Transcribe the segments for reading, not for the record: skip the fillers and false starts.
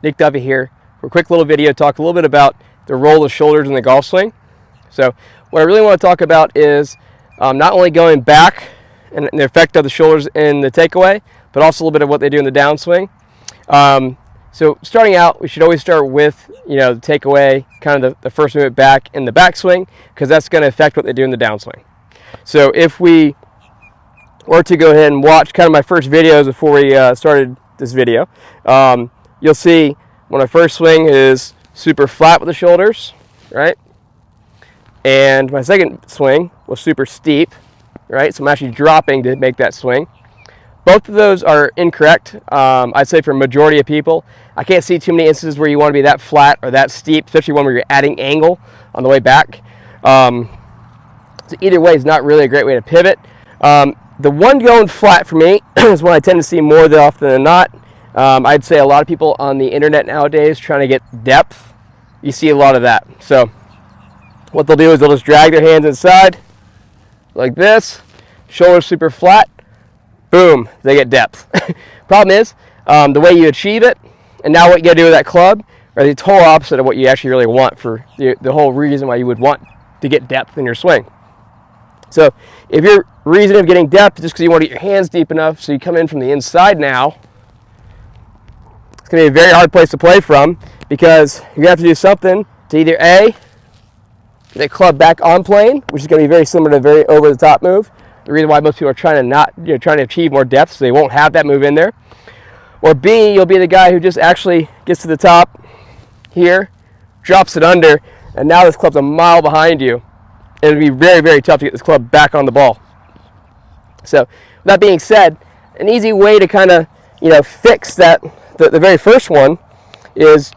Nick Duffy here for a quick little video, talk a little bit about the role of shoulders in the golf swing. So what I really want to talk about is not only going back and the effect of the shoulders in the takeaway, but also a little bit of what they do in the downswing. So starting out, we should always start with, the takeaway, kind of the first movement back in the backswing, because that's going to affect what they do in the downswing. So if we were to go ahead and watch kind of my first videos before we started this video, you'll see when my first swing is super flat with the shoulders, right? And my second swing was super steep, right? So I'm actually dropping to make that swing. Both of those are incorrect. I'd say for a majority of people, I can't see too many instances where you want to be that flat or that steep, especially one where you're adding angle on the way back. So either way is not really a great way to pivot. The one going flat for me is one I tend to see more often than not. I'd say a lot of people on the internet nowadays trying to get depth, you see a lot of that. So what they'll do is they'll just drag their hands inside like this, shoulders super flat, boom, they get depth. Problem is, the way you achieve it, and now what you gotta do with that club, are the total opposite of what you actually really want for the whole reason why you would want to get depth in your swing. So if your reason of getting depth is just because you want to get your hands deep enough so you come in from the inside now, it's going to be a very hard place to play from, because you're going to have to do something to either A, get the club back on plane, which is going to be very similar to a very over-the-top move. The reason why most people are trying to achieve more depth, so they won't have that move in there. Or B, you'll be the guy who just actually gets to the top here, drops it under, and now this club's a mile behind you. And it'll be very, very tough to get this club back on the ball. So, with that being said, an easy way to kind of, fix that, the very first one, is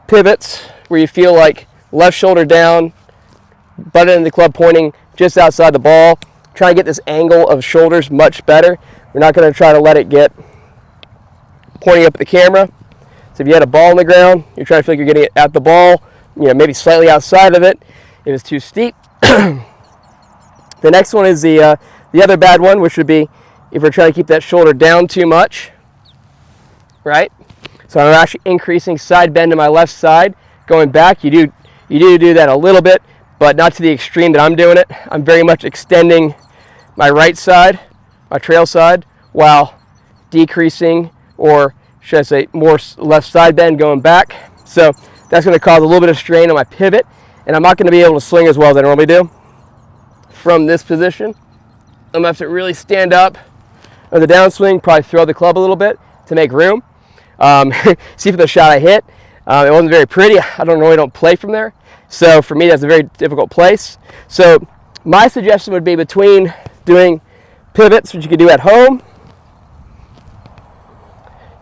pivots where you feel like left shoulder down, butt end of the club pointing just outside the ball. Try to get this angle of shoulders much better. We're not going to try to let it get pointing up at the camera. So if you had a ball on the ground, you're trying to feel like you're getting it at the ball, maybe slightly outside of it. If it's too steep. The next one is the other bad one, which would be if we're trying to keep that shoulder down too much, right? So I'm actually increasing side bend to my left side. Going back, you do that a little bit, but not to the extreme that I'm doing it. I'm very much extending my right side, my trail side, while decreasing, or should I say more left side bend going back. So that's going to cause a little bit of strain on my pivot, and I'm not going to be able to swing as well as I normally do from this position. I'm going to have to really stand up on the downswing, probably throw the club a little bit to make room. See for the shot I hit. It wasn't very pretty. I don't play from there. So for me, that's a very difficult place. So my suggestion would be between doing pivots, which you can do at home.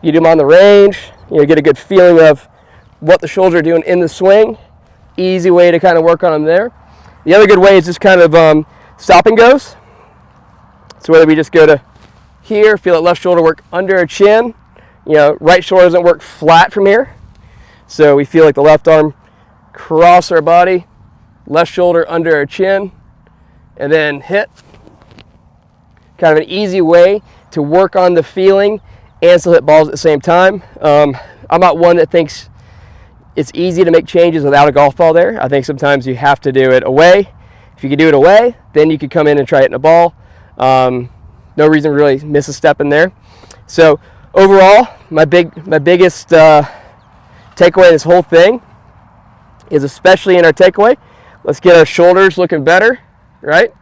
You do them on the range. Get a good feeling of what the shoulders are doing in the swing. Easy way to kind of work on them there. The other good way is just kind of stop and goes. So whether we just go to here, feel that left shoulder work under our chin. Right shoulder doesn't work flat from here. So we feel like the left arm cross our body, left shoulder under our chin, and then hit. Kind of an easy way to work on the feeling and still hit balls at the same time. I'm not one that thinks it's easy to make changes without a golf ball there. I think sometimes you have to do it away. If you can do it away, then you could come in and try hitting a ball. No reason to really miss a step in there. So overall, my biggest takeaway in this whole thing is, especially in our takeaway, let's get our shoulders looking better, right?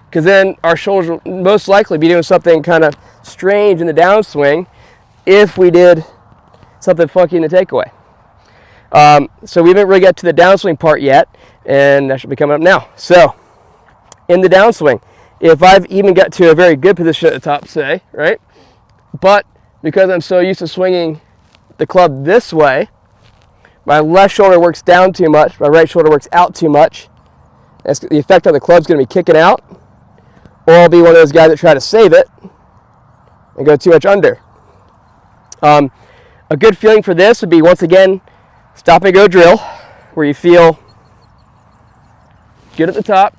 Because then our shoulders will most likely be doing something kind of strange in the downswing if we did something funky in the takeaway. So we haven't really got to the downswing part yet, and that should be coming up now. So in the downswing, if I've even got to a very good position at the top, say, right? But because I'm so used to swinging the club this way, my left shoulder works down too much, my right shoulder works out too much. That's the effect on the club's going to be kicking out, or I'll be one of those guys that try to save it and go too much under. A good feeling for this would be, once again, stop and go drill, where you feel good at the top,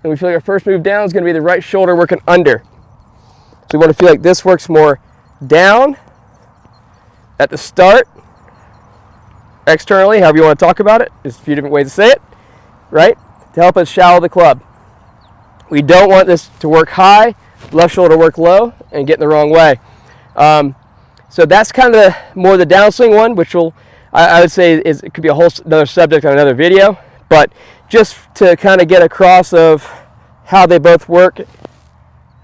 and we feel like our first move down is going to be the right shoulder working under. So we want to feel like this works more down at the start, externally, however you want to talk about it. There's a few different ways to say it, right? To help us shallow the club. We don't want this to work high, left shoulder to work low, and get in the wrong way. So that's kind of more the downswing one, which I would say it could be a whole another subject on another video. But just to kind of get across of how they both work,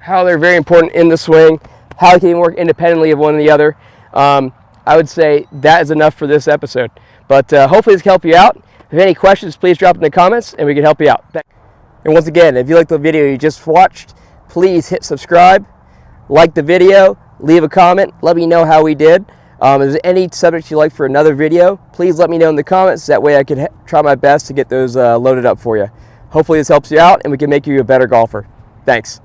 how they're very important in the swing, how they can work independently of one or the other, I would say that is enough for this episode. But hopefully this can help you out. If you have any questions, please drop in the comments and we can help you out. And once again, if you liked the video you just watched, please hit subscribe, like the video, leave a comment, let me know how we did. If there's any subject you'd like for another video, please let me know in the comments. That way I can try my best to get those loaded up for you. Hopefully this helps you out and we can make you a better golfer. Thanks.